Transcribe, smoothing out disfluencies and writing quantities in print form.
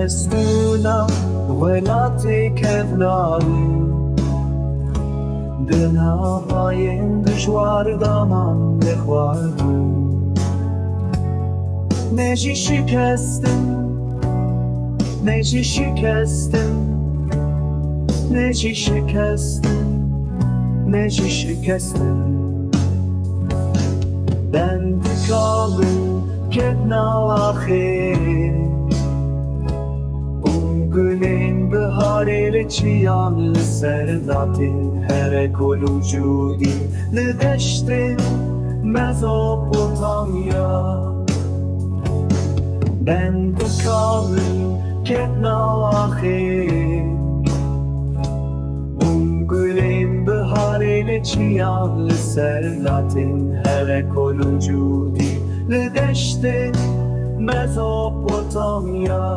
stûna welatê kevnar dina bayên dijwar daman vexwar ne jî şikestim ne jî şikestim ne jî şikestim ne jî şikestim Dendika kevnar gulên biharê çiyan ser latên Herekol Cûdî deştên Mezopotamya Dendika kevnar gulên biharê çiyan ser latên Herekol Cûdî deştên Mezopotamya